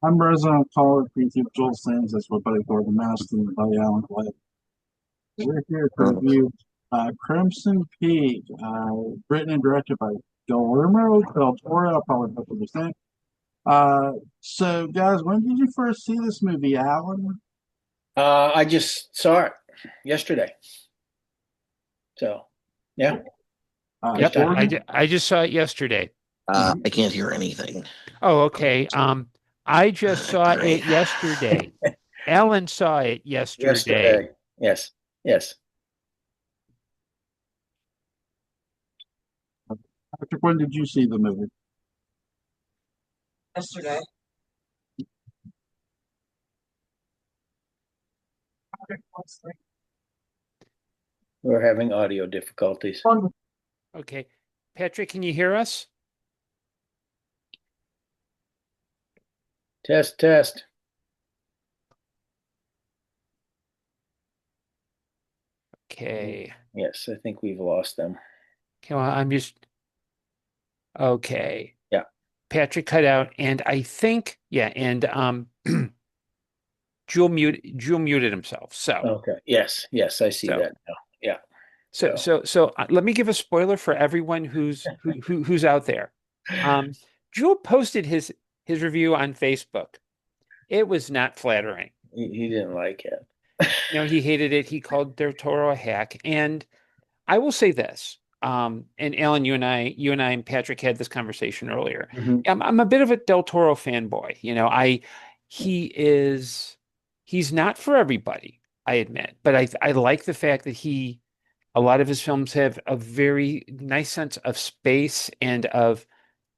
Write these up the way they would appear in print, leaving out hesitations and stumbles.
I'm resident caller Creative Joel Sands. That's what Buddy Thor the Mouse and Buddy Allen White. We're here to review Crimson Peak, written and directed by Guillermo del Toro. I probably hope to saying. So, guys, when did you first see this movie, Alan? I just saw it yesterday. So, yeah, Yep, first time. Jordan? I just saw it yesterday. Mhm. I can't hear anything. Oh, okay. I just saw Great. it yesterday. Ellen saw it yesterday. Yesterday. Yes, yes. Patrick, when did you see the movie? Yesterday. We're having audio difficulties. Okay. Patrick, can you hear us? Test, test. Okay. Yes, I think we've lost them. Okay, well, I'm just okay. Yeah. Patrick cut out, and I think, yeah, and Jewel muted himself. Okay. Yes, yes, I see So that now. Yeah. So, let me give a spoiler for everyone who's out there. Jewel posted his review on Facebook. It was not flattering. he didn't like it. He hated it. He called Del Toro a hack. And I will say this. And Alan, you and I and Patrick had this conversation earlier. Mhm. I'm a bit of a Del Toro fanboy. He's not for everybody, I admit, but I like the fact that a lot of his films have a very nice sense of space and of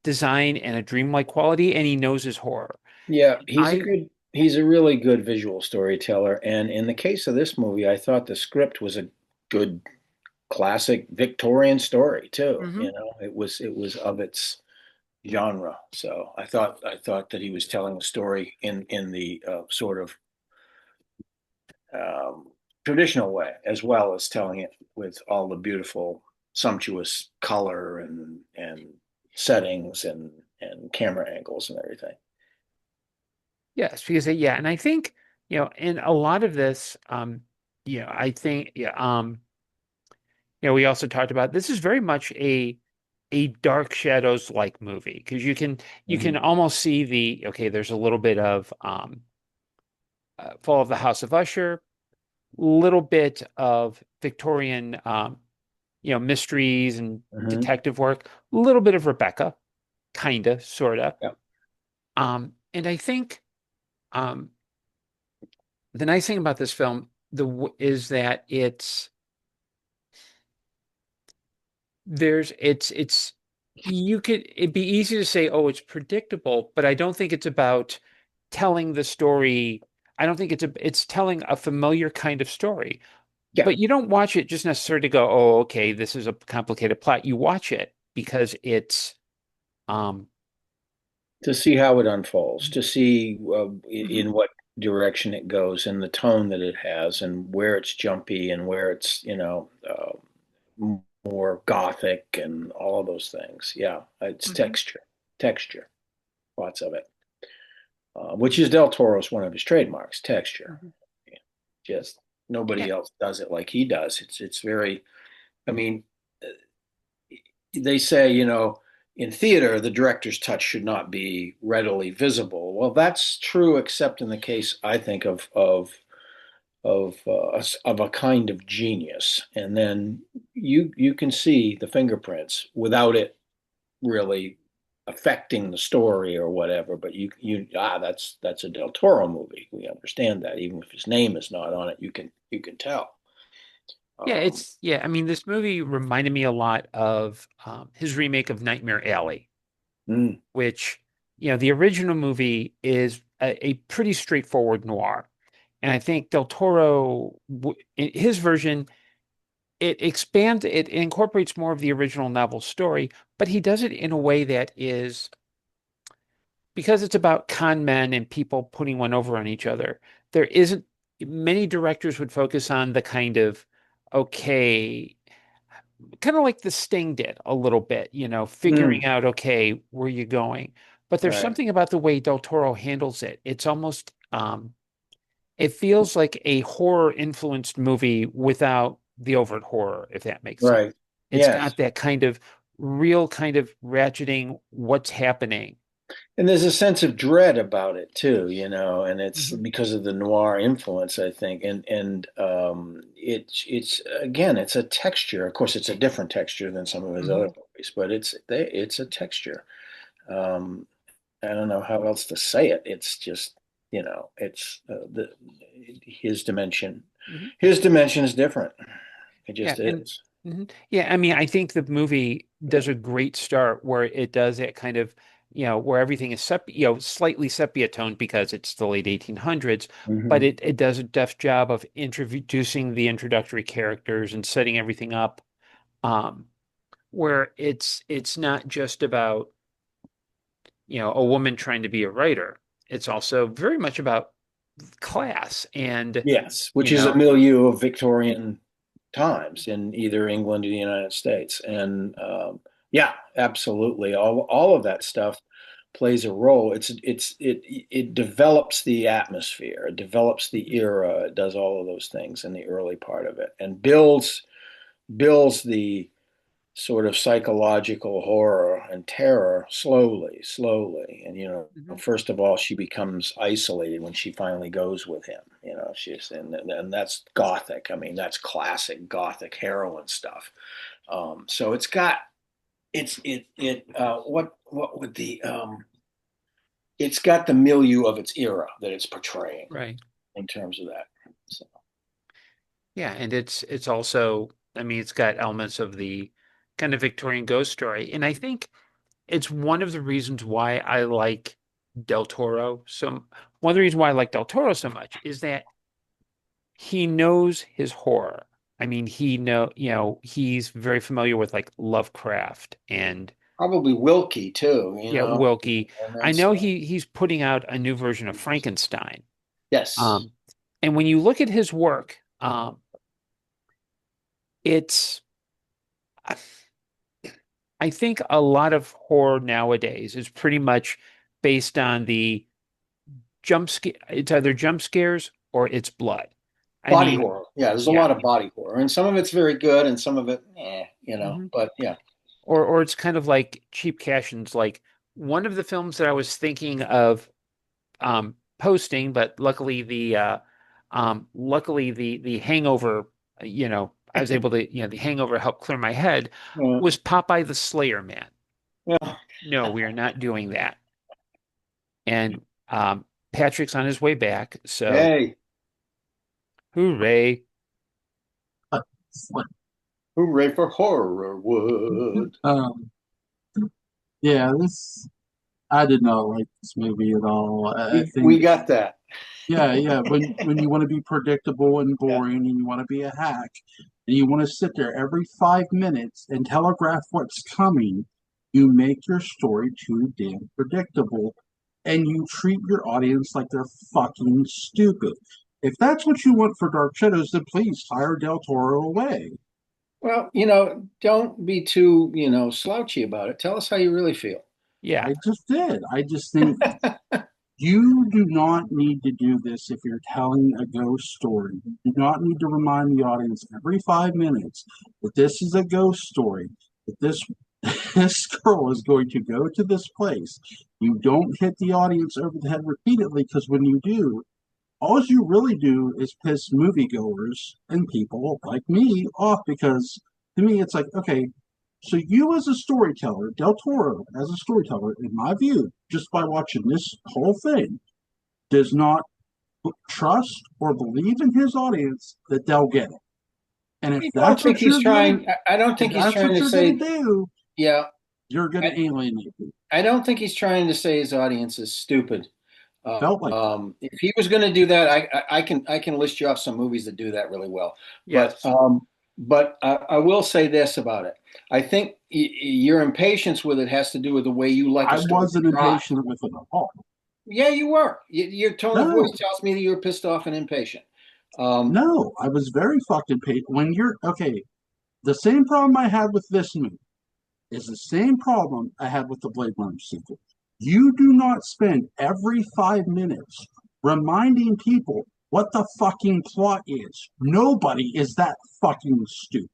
design and a dreamlike quality, and he knows his horror. Yeah, I he's a really good visual storyteller. And in the case of this movie, I thought the script was a good classic Victorian story too. Mhm. It was of its genre. So I thought that he was telling a story in the sort of um, traditional way, as well as telling it with all the beautiful, sumptuous color and settings and camera angles and everything. Yes, because yeah, and I think in a lot of this, I think we also talked about this is very much a Dark Shadows like movie because you can Mhm. almost see there's a little bit of Fall of the House of Usher, little bit of Victorian mysteries and Mhm. detective work, a little bit of Rebecca, kinda, sorta. Yeah. And I think um the nice thing about this film is that it's it'd be easy to say, oh, it's predictable, but I don't think it's about telling the story. I don't think it's telling a familiar kind of story. Yeah. But you don't watch it just necessarily to go, oh, okay, this is a complicated plot. You watch it because it's um To see how it unfolds, to see mhm. in what direction it goes and the tone that it has and where it's jumpy and where it's, more gothic and all of those things. Yeah, it's Mhm. texture, lots of it, which is Del Toro's one of his trademarks, texture. Mhm. Just Yeah. nobody else does it like he does. It's very, I mean, they say, in theater, the director's touch should not be readily visible. Well, that's true, except in the case, I think, of a kind of genius, and then you can see the fingerprints without it really affecting the story or whatever. But that's a Del Toro movie. We understand that, even if his name is not on it, you can tell. Yeah, Um, I mean, this movie reminded me a lot of his remake of Nightmare Alley, mm, which, the original movie is a pretty straightforward noir. And I think Del Toro, in his version, it incorporates more of the original novel story, but he does it in a way that is because it's about con men and people putting one over on each other. There isn't many directors would focus on the kind of okay, kind of like The Sting did a little bit, figuring mm, out okay, where you going. but there's Right. something about the way Del Toro handles it. It's almost it feels like a horror influenced movie without the overt horror, if that makes sense. Right. It's Yes. got that kind of real kind of ratcheting what's happening. And there's a sense of dread about it too, and it's Mhm. because of the noir influence, I think. And it's again, it's a texture. Of course, it's a different texture than some of his other Mhm. movies, but it's a texture. Um, I don't know how else to say it. It's just, it's the his dimension. Mhm. His dimension is different. It Yeah, just and is. mhm. Yeah, I mean, I think the movie does a great start where it does that kind of, where everything is slightly sepia toned because it's the late 1800s, but Hmm. it does a deft job of introducing the introductory characters and setting everything up, um, where it's not just about, a woman trying to be a writer. It's also very much about class and, Yes, which you is a know, milieu of Victorian times in either England or the United States. And yeah, absolutely. All of that stuff plays a role. It develops the atmosphere, it develops the era, it does all of those things in the early part of it and builds the sort of psychological horror and terror slowly. And, Mhm. first of all, she becomes isolated when she finally goes with him. And that's gothic. I mean, that's classic gothic heroine stuff. So it's got what would the it's got the milieu of its era that it's portraying Right. in terms of that. So Yeah, and it's also, I mean, it's got elements of the kind of Victorian ghost story. And I think it's one of the reasons why I like Del Toro. One of the reasons why I like Del Toro so much is that he knows his horror. I mean, he's very familiar with like Lovecraft and probably Wilkie too, yeah, Wilkie. and I that's know he's putting out a new version of Frankenstein. yes. Um, and when you look at his work, it's I think a lot of horror nowadays is pretty much based on the jump scare. It's either jump scares or it's blood. I Body mean, horror. Yeah, there's a yeah. lot of body horror, and some of it's very good, and some of it, Mhm. But yeah, Or it's kind of like cheap cash-ins. Like one of the films that I was thinking of posting, but luckily the Hangover, I was able to, the Hangover helped clear my head. yeah, Was Popeye the Slayer Man? yeah. No, we are not doing that. And Patrick's on his way back, so Hey, hooray! hooray for Horrorwood! Um, yeah, this I did not like this movie at all. I We think, got that. yeah, yeah. When you want to be predictable and Yeah, boring, and you want to be a hack, and you want to sit there every 5 minutes and telegraph what's coming, you make your story too damn predictable, and you treat your audience like they're fucking stupid. If that's what you want for Dark Shadows, then please hire Del Toro away. well, don't be too, slouchy about it. Tell us how you really feel. Yeah, I just did. I just think you do not need to do this if you're telling a ghost story. You do not need to remind the audience every 5 minutes that this is a ghost story, that this this girl is going to go to this place. You don't hit the audience over the head repeatedly because when you do, all you really do is piss moviegoers and people like me off because to me it's like, okay, so you as a storyteller, Del Toro as a storyteller, in my view, just by watching this whole thing, does not trust or believe in his audience that they'll get it. And I don't think he's trying. I don't if think he's that's trying what to you're gonna say. do, Yeah, you're gonna I, alienate people. I don't think he's trying to say his audience is stupid. Felt like that. If he was going to do that, I can list you off some movies that do that really well. But yes, I will say this about it. I think your impatience with it has to do with the way you like a I story wasn't to drive. impatient with it at all. Yeah, you were. Your tone of voice No, tells me that you're pissed off and impatient. Um, no, I was very fucking patient. When you're okay, the same problem I had with this movie is the same problem I had with the Blade Runner sequel. You do not spend every 5 minutes reminding people what the fucking plot is. Nobody is that fucking stupid.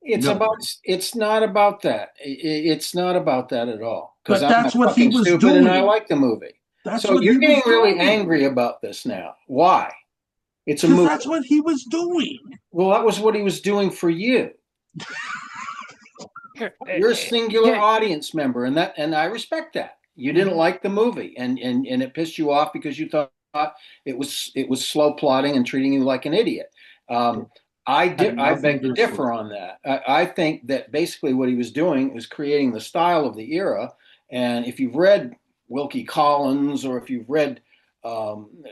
It's Nobody. it's not about that. It's not about that at all. Because But I'm that's not what he fucking was stupid and I doing. like the movie. That's So what you're he getting was really doing. angry about this now. Why? It's a Because movie. that's what he was doing. Well, that was what he was doing for you. You're a singular audience member, and I respect that. You didn't like the movie, and it pissed you off because you thought it was slow plotting and treating you like an idiot. I beg to differ on that. I think that basically what he was doing was creating the style of the era. And if you've read Wilkie Collins, or if you've read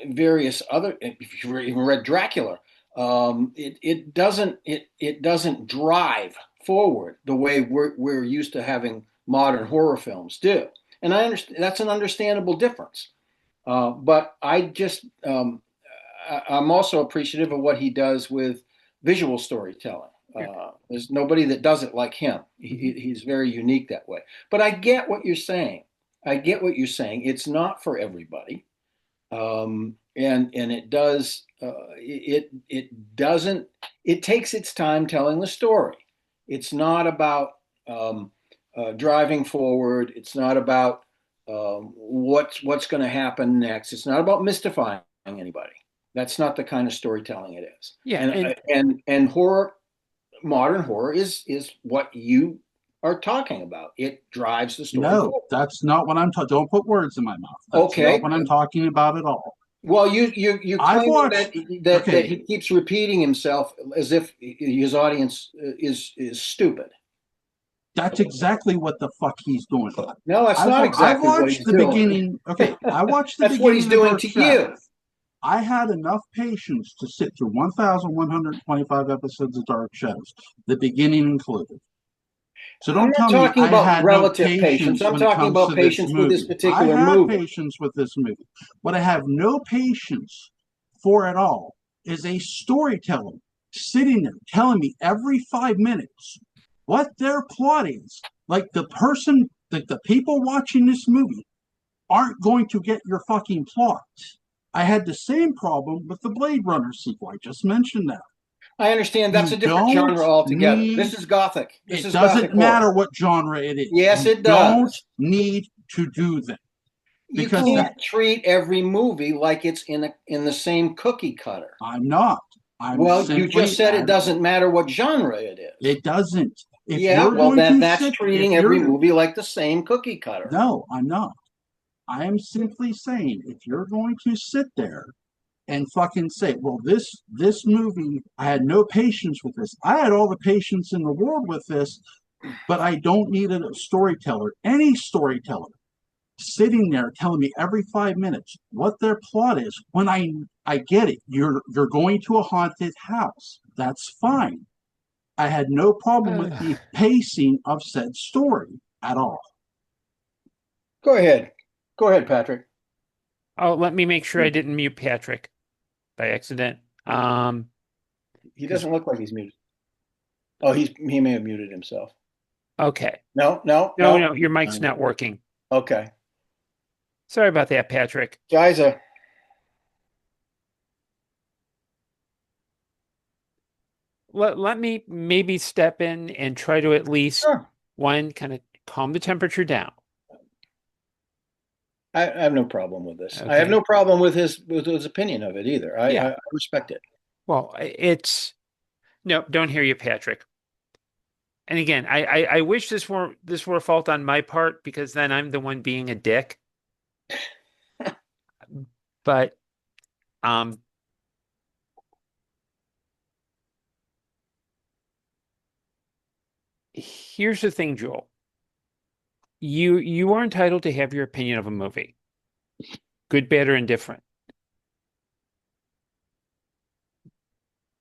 various other, if you've even read Dracula, it doesn't drive forward the way we're used to having modern horror films do. And I understand that's an understandable difference. But I'm also appreciative of what he does with visual storytelling. There's nobody that does it like him. He's very unique that way. But I get what you're saying. It's not for everybody, and it does. It doesn't. It takes its time telling the story. It's not about driving forward. It's not about what's going to happen next. It's not about mystifying anybody. That's not the kind of storytelling it is. Yeah, and horror, modern horror is what you are talking about. It drives the story. No, that's not what I'm talking. Don't put words in my mouth. That's okay, not what I'm talking about at all. Well, you claim that he keeps repeating himself as if his audience is stupid. That's exactly what the fuck he's doing. No, that's not exactly what he's doing. Beginning. Okay, I watched the that's beginning. What he's doing to you. I had enough patience to sit through 1,125 episodes of Dark Shadows, the beginning included. So don't tell me I had relative no patience. I'm talking about patience with this particular movie. I have patience with this movie. What I have no patience for at all is a storyteller sitting there telling me every 5 minutes what their plot is. Like the people watching this movie aren't going to get your fucking plot. I had the same problem with the Blade Runner sequel. I just mentioned that. I understand that's a different genre altogether. This is Gothic. It doesn't matter what genre it is. Yes, it does. Don't need to do that. You can't treat every movie like it's in the same cookie cutter. I'm not. You just said it doesn't matter what genre it is. It doesn't. That's treating every movie like the same cookie cutter. No, I'm not. I am simply saying if you're going to sit there and fucking say, well, this movie, I had no patience with this. I had all the patience in the world with this, but I don't need a storyteller, any storyteller, sitting there telling me every 5 minutes what their plot is. When I get it, you're going to a haunted house. That's fine. I had no problem with the pacing of said story at all. Go ahead, Patrick. Oh, let me make sure I didn't mute Patrick by accident. He doesn't look like he's muted. Oh, he may have muted himself. Okay. No. Your mic's not working. Okay. Sorry about that, Patrick. Giza. Let me maybe step in and try to at least kind of calm the temperature down. I have no problem with this. Okay. I have no problem with his opinion of it either. I respect it. Well, don't hear you, Patrick. And again, I wish this were a fault on my part, because then I'm the one being a dick. But here's the thing, Joel. You are entitled to have your opinion of a movie, good, bad, or indifferent.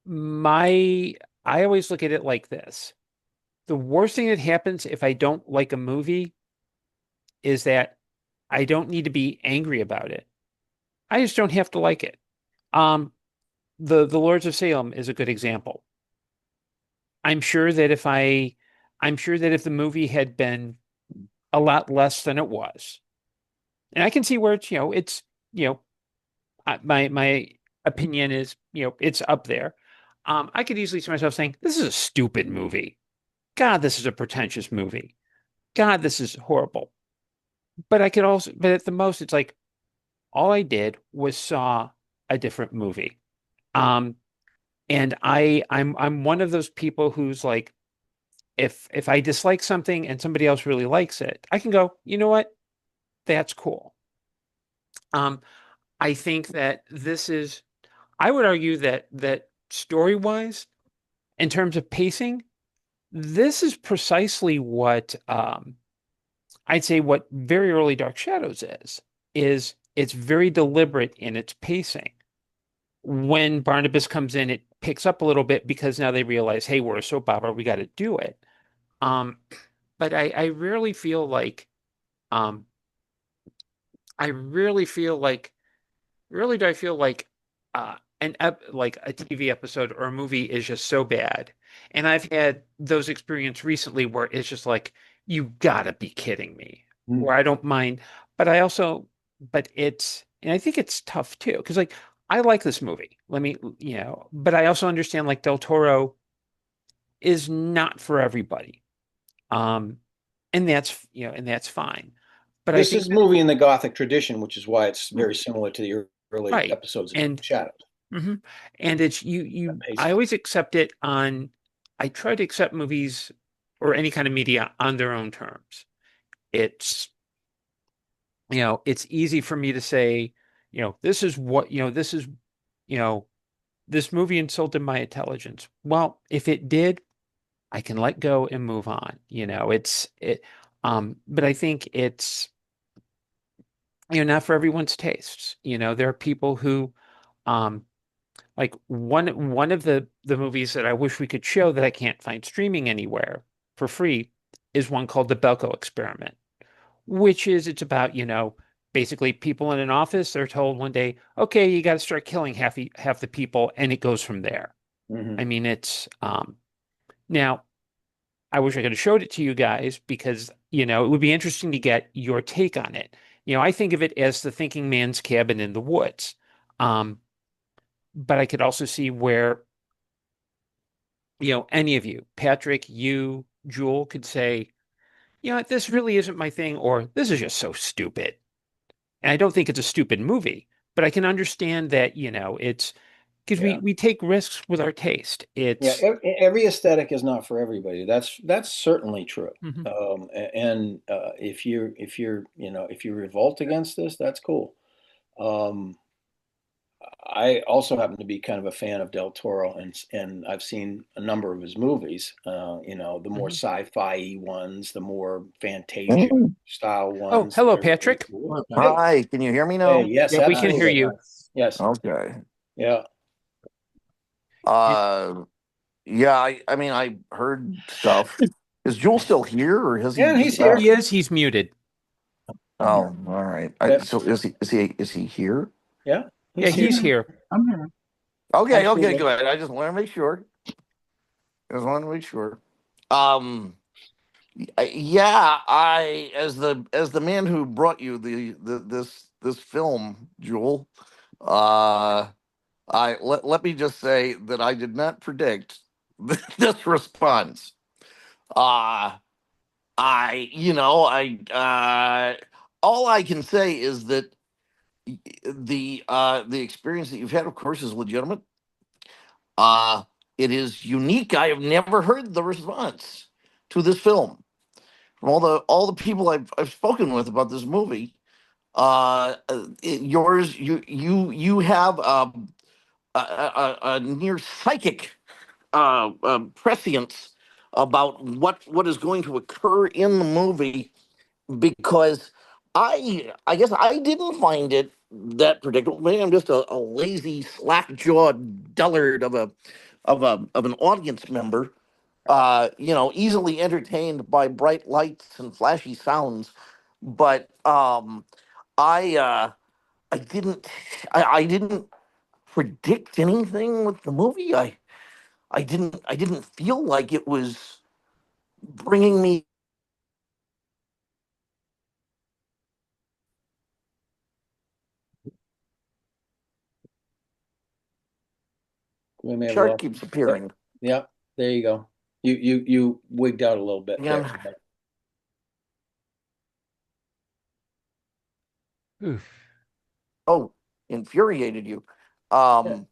I always look at it like this. The worst thing that happens if I don't like a movie is that I don't need to be angry about it. I just don't have to like it. The Lords of Salem is a good example. I'm sure that if the movie had been a lot less than it was, And I can see where it's you know my opinion is it's up there. I could easily see myself saying this is a stupid movie. God, this is a pretentious movie. God, this is horrible. But I could also, but at the most, it's like all I did was saw a different movie. Um, and I'm one of those people who's like, if I dislike something and somebody else really likes it, I can go, you know what? That's cool. Um, I think that this is, I would argue that story-wise, in terms of pacing, this is precisely what I'd say what very early Dark Shadows is it's very deliberate in its pacing. When Barnabas comes in, it picks up a little bit because now they realize, hey, we're a soap opera, we got to do it. Um, but I rarely feel like um, I really feel like really do I feel like like a TV episode or a movie is just so bad. And I've had those experiences recently where it's just like, you gotta be kidding me. Where I don't mind, but I also, but it's, and I think it's tough too, because like I like this movie. Let me, but I also understand like Del Toro is not for everybody. Um, and that's fine. But I This think is a movie in the Gothic tradition, which is why it's very similar to the early right. episodes of And Shadows. mhm. And it's I always accept it I try to accept movies or any kind of media on their own terms. It's, it's easy for me to say, this is what, you know, this movie insulted my intelligence. Well, if it did, I can let go and move on. But I think it's, not for everyone's tastes. There are people who, um, like one of the movies that I wish we could show that I can't find streaming anywhere for free is one called The Belko Experiment, which is it's about, basically people in an office, they're told one day, okay, you got to start killing half the people, and it goes from there. Mm-hmm. I mean, it's now I wish I could have showed it to you guys because, it would be interesting to get your take on it. I think of it as the thinking man's cabin in the woods. Um, but I could also see where, any of you, Patrick, you, Jewel, could say, this really isn't my thing, or this is just so stupid. And I don't think it's a stupid movie, but I can understand that, it's because Yeah. we take risks with our taste. Yeah, It's every aesthetic is not for everybody. That's certainly true. Mhm. And if you revolt against this, that's cool. Um, I also happen to be kind of a fan of Del Toro, and I've seen a number of his movies. The more Mhm. sci-fi ones, the more Fantasia Mm. style Oh, ones. hello, They're really Patrick. cool. Okay. Hey, Hi, can you hear me hey, now? yes, Yeah, we can hear absolutely. you. Yes. Yes, Okay. yeah. Uh, yeah, I mean, I heard stuff. Is Jewel still here, or has he Yeah, just he's here. left? He is. He's muted. Oh, all right. Yeah, So is he here? yeah, Yeah, he's he's here. here. I'm here. Okay, okay, Absolutely. good. I just want to make sure. Just want to make sure. Um, yeah, I as the man who brought you this film, Jewel. Uh, let me just say that I did not predict this response. Uh I all I can say is that the experience that you've had, of course, is legitimate. Uh it is unique. I have never heard the response to this film from all the people I've spoken with about this movie. Yours, you have a near psychic prescience about what is going to occur in the movie, because I guess I didn't find it that predictable. Maybe I'm just a lazy, slack jawed dullard of an audience member. Easily entertained by bright lights and flashy sounds, but I didn't I didn't predict anything with the movie. I didn't feel like it was bringing me We may have Shark lost. keeps appearing. Yeah, there you go. You wigged out a little bit there. Again. Oof. Oh, infuriated you. I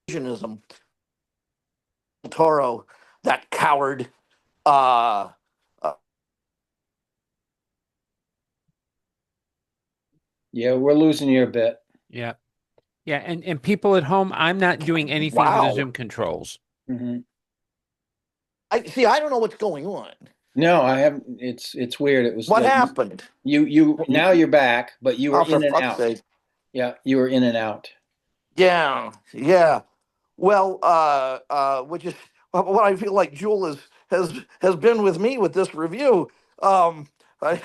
Asianism, Toro, that coward. Uh, Yeah, we're losing you a bit. Yeah. Yeah. And people at home, I'm not doing anything to the Wow. Zoom controls. Mm-hmm. I see. I don't know what's going on. No, I haven't. It's weird. It was What happened? You now you're back, but you were Oh, for in and fuck's out. sake! Yeah, you were in and out. Yeah, yeah. Well, which is what I feel like Jewel has been with me with this review. I,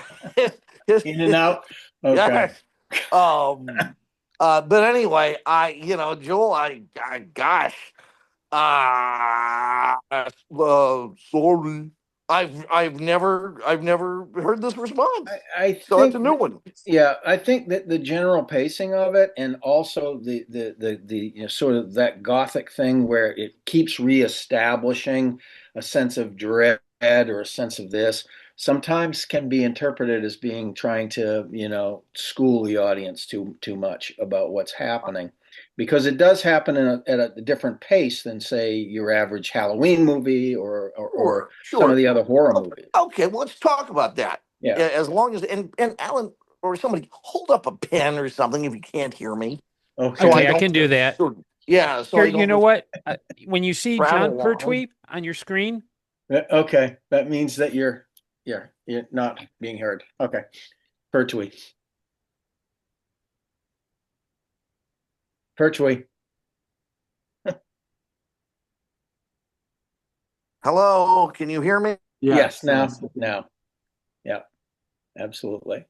In and out. Okay. yes. But anyway, Jewel, gosh, sorry. I've never heard this response. I So that's think a new one. yeah, I think that the general pacing of it, and also the sort of that gothic thing where it keeps reestablishing a sense of dread or a sense of this, sometimes can be interpreted as being trying to, school the audience too much about what's happening. Because it does happen at a different pace than, say, your average Halloween movie or some of the other horror movies. Okay, well, let's talk about that. Yeah. As long as and Alan or somebody hold up a pen or something if you can't hear me. Okay. Okay, I can do that. Yeah. So Here, I don't you know what? When you see rattle John along. Pertwee on your screen, Okay, that means that you're not being heard. Okay, Pertwee. Pertwee. Hello, can you hear me? Yes, now. Yeah, absolutely.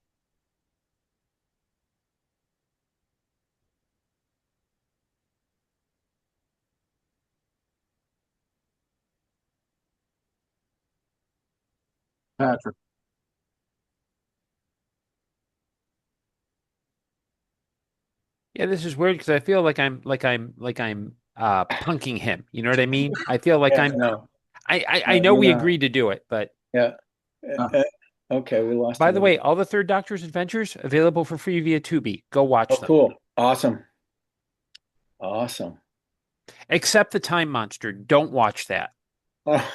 Patrick. yeah, this is weird because I feel like I'm punking him. You know what I mean? I feel like Yeah, no. I No, know you're we not. agreed to do it, but Yeah. Uh. Okay, we lost by him the again. way, all the Third Doctor's Adventures available for free via Tubi. Go watch Oh, them. cool. Awesome. Awesome. Except the Time Monster. Don't watch that. Oh,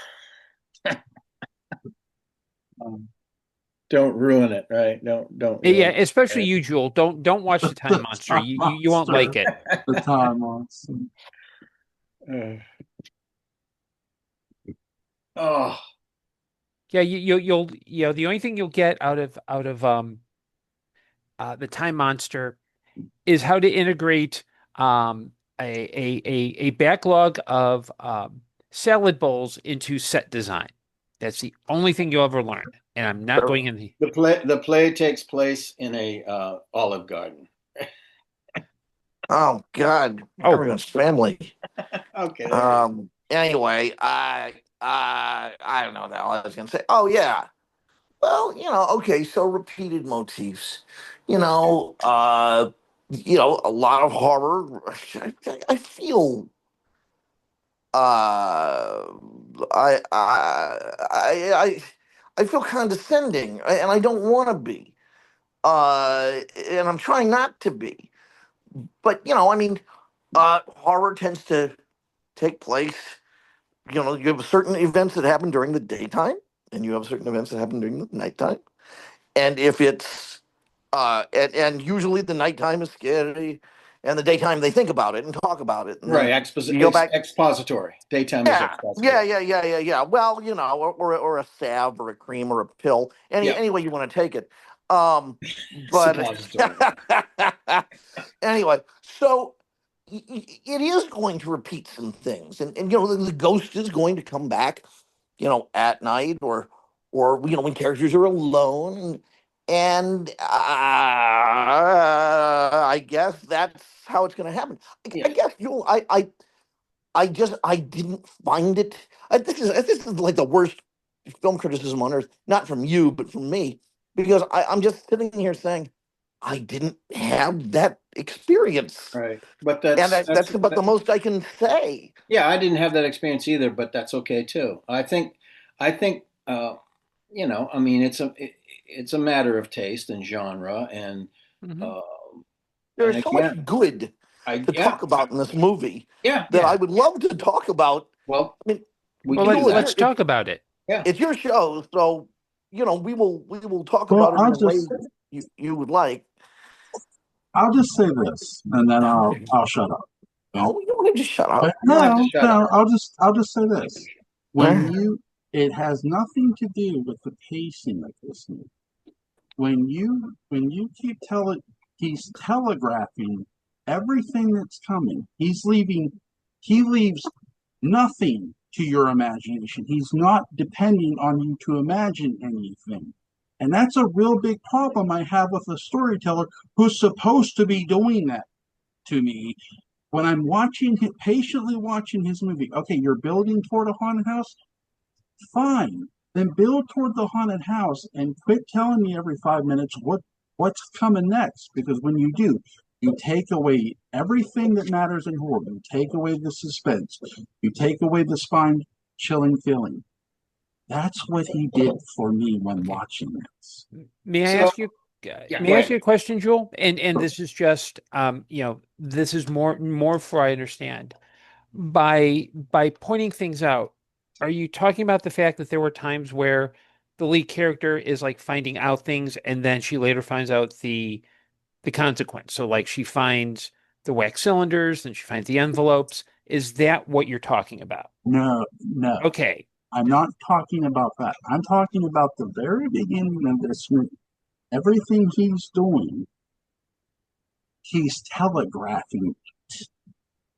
Um, don't ruin it, right? Don't Yeah, ruin especially you, Jewel. Don't watch the Time Monster. You won't like it. the time monster. it. Oh, Yeah, you'll the only thing you'll get out of the Time Monster is how to integrate a backlog of salad bowls into set design. That's the only thing you'll ever learn. And I'm not going in the the play takes place in a Olive Garden. Oh God, Oh. everyone's family. Okay. Anyway, I don't know what the hell I was gonna say. Oh yeah. Well, okay, so repeated motifs. A lot of horror. I feel I I feel condescending, and I don't want to be. And I'm trying not to be. But horror tends to take place. You have certain events that happen during the daytime, and you have certain events that happen during the nighttime. And if it's and usually the nighttime is scary, and the daytime they think about it and talk about it, and Right, then you go back. expository. Daytime is Yeah, expository. yeah. Well, or a salve or a cream or a pill, Yeah. any way you want to take it. But Suppository. anyway, so it is going to repeat some things, and the ghost is going to come back, at night or when characters are alone, and I guess that's how it's going to happen. I guess I didn't find it. This is like the worst film criticism on earth, not from you, but from me, because I'm just sitting here saying, I didn't have that experience. Right. But And that's about the most I can say. yeah, I didn't have that experience either, but that's okay too. I think, I mean, it's a matter of taste and genre, Mhm. uh, There's so again, much good to yeah, talk about in this movie yeah. that I would love to talk about. Well, I mean, we Well, can do let's that. talk about it. Yeah. it's your show, so we will talk Well, about it in the way you would like. I'll just say this, and then I'll shut up. No, you don't have to shut But up. You don't have to no, shut no, up. I'll just say this. It has nothing to do with the pacing of this movie. When you keep telling, he's telegraphing everything that's coming. He leaves nothing to your imagination. He's not depending on you to imagine anything. And that's a real big problem I have with a storyteller who's supposed to be doing that to me when I'm patiently watching his movie. Okay, you're building toward a haunted house? Fine. Then build toward the haunted house and quit telling me every 5 minutes what's coming next. Because when you do, you take away everything that matters in horror. You take away the suspense. You take away the spine chilling feeling. That's what he did for me when watching this. May I So, ask you? yeah, May go I ask ahead. you a question, Joel? And this is just this is more for I understand. By pointing things out, are you talking about the fact that there were times where the lead character is like finding out things and then she later finds out the consequence? So like she finds the wax cylinders, then she finds the envelopes. Is that what you're talking about? No, no. Okay. I'm not talking about that. I'm talking about the very beginning of this movie. Everything he's doing, he's telegraphing.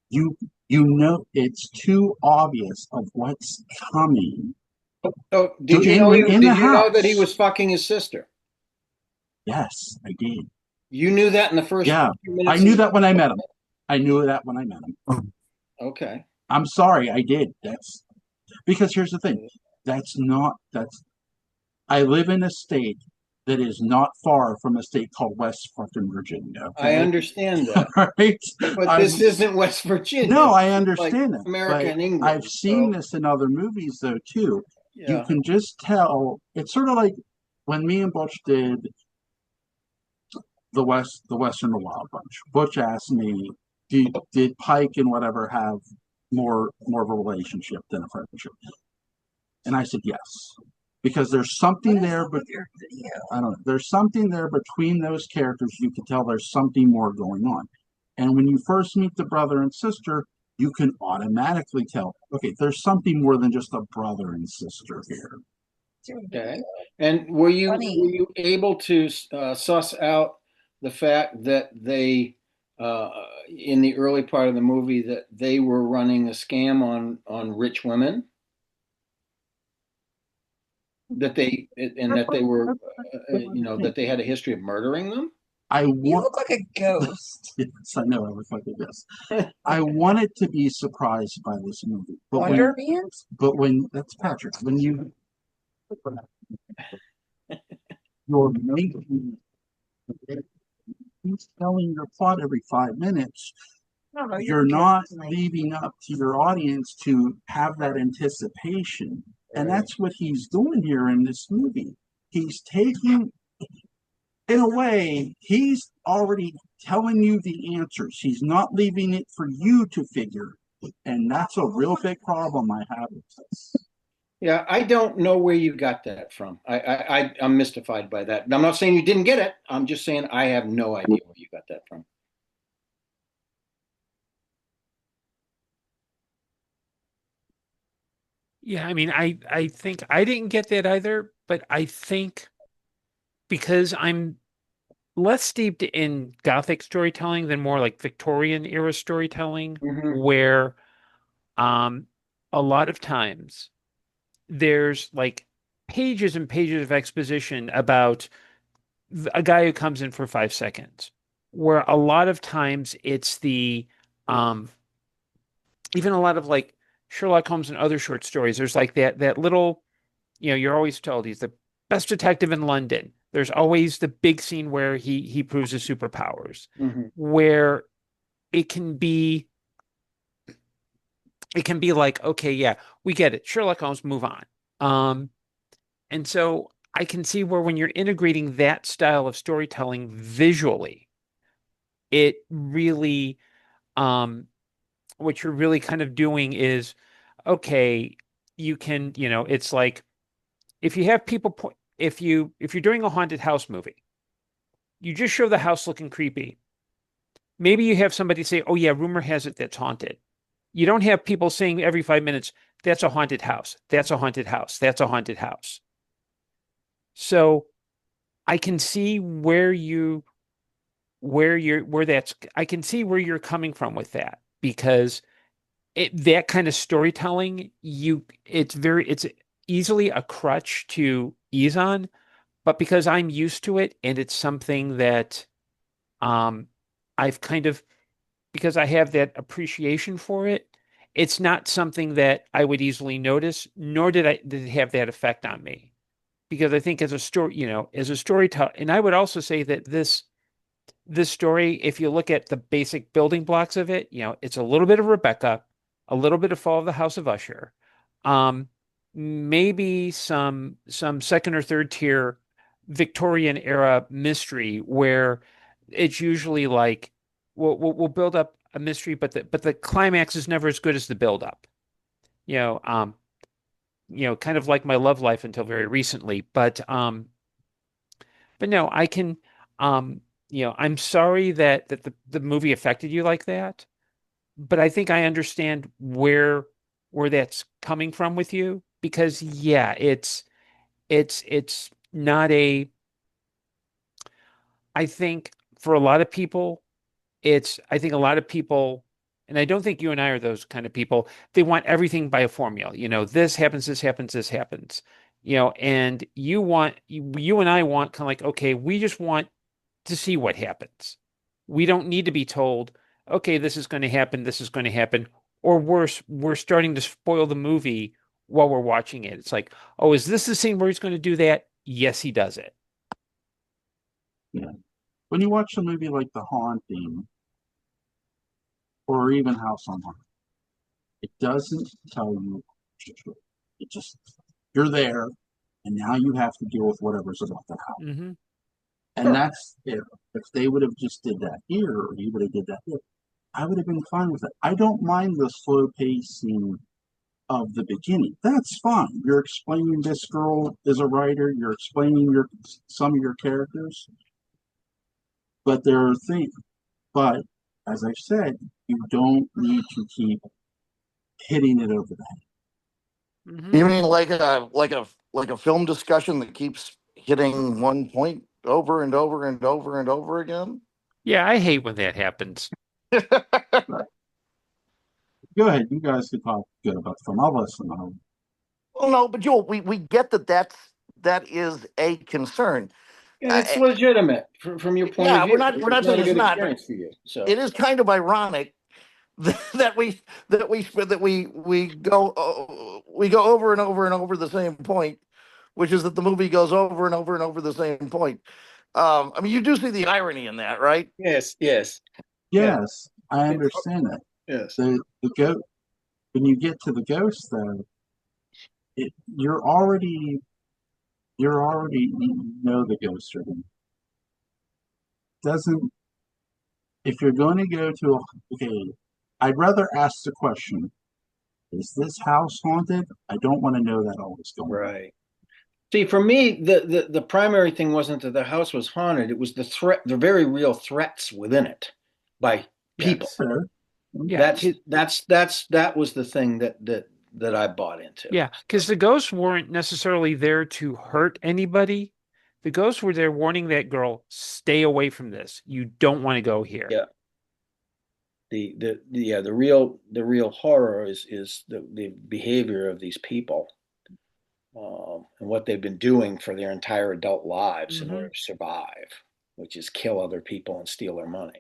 You you know it's too obvious of what's coming. Oh, So in the did you know that he house. was fucking his sister? Yes, I did. You knew that in the first Yeah, few I minutes knew of that when I met him. I knew that when I met him. Okay. I'm sorry, I did. That's because here's the thing. That's I live in a state that is not far from a state called West fucking Virginia. I Okay, understand that. right? But I'm this isn't West Virginia. no, I This is like understand that, America but and England. I've seen So, this in other movies though too. You yeah. can just tell. It's sort of like when me and Butch did the Western the Wild Bunch. Butch asked me, did Pike and whatever have more of a relationship than a friendship? And I said yes. Because there's something there, but I don't know. There's something there between those characters. You can tell there's something more going on. And when you first meet the brother and sister, you can automatically tell, okay, there's something more than just a brother and sister here. Okay. And were you able to suss out the fact that they in the early part of the movie that they were running a scam on rich women? That they and that they were that they had a history of murdering them? You look like a ghost. Yes, I know I look like a this. I wanted to be surprised by this movie, but Wonder Beans? when that's Patrick, when you're making he's telling your plot every 5 minutes, No, no, you're not leaving up to your audience to have that anticipation, and that's what he's doing here in this movie. He's taking, in a way, he's already telling you the answers. He's not leaving it for you to figure. And that's a real big problem I have with this. Yeah, I don't know where you got that from. I'm mystified by that. I'm not saying you didn't get it. I'm just saying I have no idea where you got that from. Yeah, I mean, I think I didn't get that either, but I think because I'm less steeped in Gothic storytelling than more like Victorian era storytelling, Mhm. where um a lot of times there's like pages and pages of exposition about a guy who comes in for 5 seconds, where a lot of times it's the um even a lot of like Sherlock Holmes and other short stories, there's like that little you're always told he's the best detective in London. There's always the big scene where he proves his superpowers, Mhm. where it can be like, okay, yeah, we get it. Sherlock Holmes, move on. Um, and so I can see where when you're integrating that style of storytelling visually, it really, what you're really kind of doing is, okay, you can, it's like if you have people, if you're doing a haunted house movie, you just show the house looking creepy. Maybe you have somebody say, "Oh yeah, rumor has it that's haunted." You don't have people saying every 5 minutes, "That's a haunted house. That's a haunted house. That's a haunted house." So I can see I can see where you're coming from with that because that kind of storytelling, it's easily a crutch to ease on, but because I'm used to it and it's something that um I've kind of because I have that appreciation for it, it's not something that I would easily notice, nor did it have that effect on me. Because I think as a story, as a storyteller, and I would also say that this story, if you look at the basic building blocks of it, it's a little bit of Rebecca, a little bit of Fall of the House of Usher, um, maybe some second or third tier Victorian era mystery where it's usually like we'll build up a mystery, but the climax is never as good as the build up. You know, um, kind of like my love life until very recently. But no, I can, I'm sorry that the movie affected you like that, but I think I understand where that's coming from with you because yeah, it's not I think for a lot of people, I think a lot of people, and I don't think you and I are those kind of people, they want everything by a formula. This happens, this happens, this happens. And you and I want kind of like, okay, we just want to see what happens. We don't need to be told, okay, this is going to happen, this is going to happen, or worse, we're starting to spoil the movie while we're watching it. It's like, oh, is this the scene where he's going to do that? Yes, he does it. Yeah. When you watch a movie like The Haunting or even House on Haunted, it doesn't tell you. It just you're there, and now you have to deal with whatever's about to happen. Mm-hmm. And that's if they would have just did that here, or he would have did that here, I would have been fine with it. I don't mind the slow pacing of the beginning. That's fine. You're explaining this girl is a writer. You're explaining some of your characters, but there are things. But as I've said, you don't need to keep hitting it over the Mm-hmm. You mean like a film discussion that keeps hitting one point over and over and over and over again? Yeah, I hate when that happens. head. Go ahead. You guys can talk good about the film. I'll listen. Well, no, but Joel, we get that is a concern. And it's legitimate from your point of Yeah, view. we're not It's not saying a it's good not, but experience for you. So it is kind of ironic that we go over and over and over the same point, which is that the movie goes over and over and over the same point. I mean, you do see the irony in that, right? yes, yes, yeah, Yes, I understand that. yes. The goat when you get to the ghost though, it you're already you know the ghosts are going. Doesn't if you're going to go to okay, I'd rather ask the question: is this house haunted? I don't want to know that always going on. Right. See, for me, the primary thing wasn't that the house was haunted. It was the threat, the very real threats within it by people. Yes. Fair. Yeah. That was the thing that I bought into. Yeah, because the ghosts weren't necessarily there to hurt anybody. The ghosts were there warning that girl, stay away from this. You don't want to go here. Yeah. The real horror is the behavior of these people, and what they've been doing for their entire adult lives in Hmm. order to survive, which is kill other people and steal their money.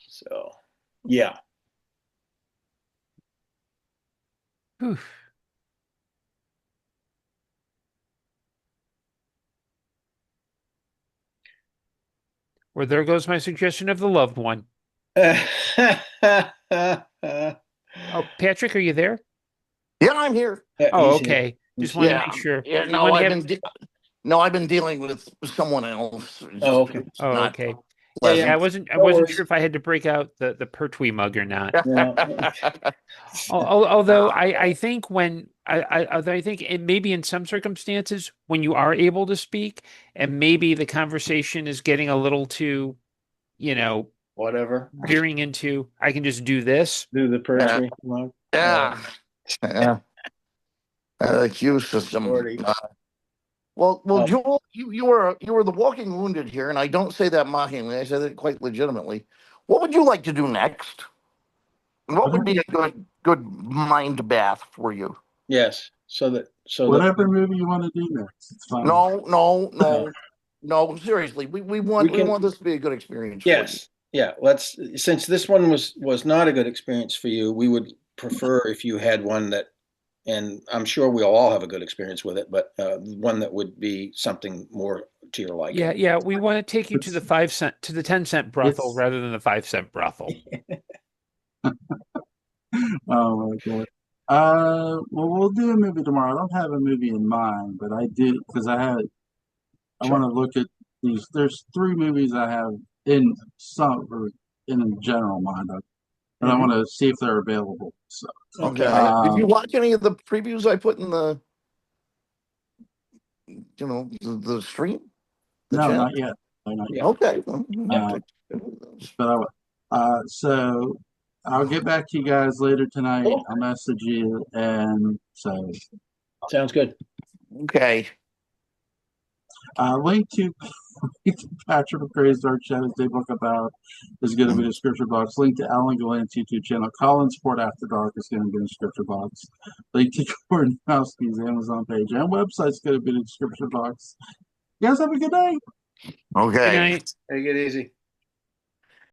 So, yeah. Whew. Well, there goes my suggestion of the loved one. Oh, Patrick, are you there? Yeah, I'm here. Oh, He's here. okay. Just He's wanted here. to make sure. Yeah. We No, want to I've have. been. No, I've been dealing with someone else. Just, Oh, okay. it's Oh, not okay. Yeah, Yeah, I pleasant. wasn't. I No wasn't worries. sure if I had to break out the Pertwee mug or not. No. Although I think although I think it maybe in some circumstances when you are able to speak and maybe the conversation is getting a little too, Whatever. veering into I can just do this. Do the Yeah. Pertwee mug. Yeah. Yeah. The Q system. Already. Well, Um, Joel, you were the walking wounded here, and I don't say that mockingly. I say that quite legitimately. What would you like to do next? What would be a good mind bath for you? yes. So that Whatever movie you want to do next, it's fine. No. Seriously, we We can. want this to be a good experience for you. Yes. Yeah. Since this one was not a good experience for you, we would prefer if you had one that, and I'm sure we'll all have a good experience with it, but one that would be something more to your liking. Yeah. We want to take you to the 5 cent to the 10-cent brothel It's- rather than the 5-cent brothel. Oh my god. Well, we'll do a movie tomorrow. I don't have a movie in mind, but I did because I Sure. want to look at these. There's three movies I have in some or in general mind, and I Mhm. want to see if they're available. So, Okay. Okay. Did you watch any of the previews I put in the stream? The no, channel? not yet. No, not yet. Yeah. Okay. Well, Uh, but so I'll get back to you guys later tonight. Cool. I'll message you, and so Sounds good. Okay. link to Patrick McCray's Dark Shadows Daybook About is going to be in the description box. Link to Alan Gallant's YouTube channel. Colin's Sport After Dark is going to be in the description box. Link to Gordon Dymowski's Amazon page and website is going to be in the description box. You guys have a good night. Good Okay. night. Take it easy.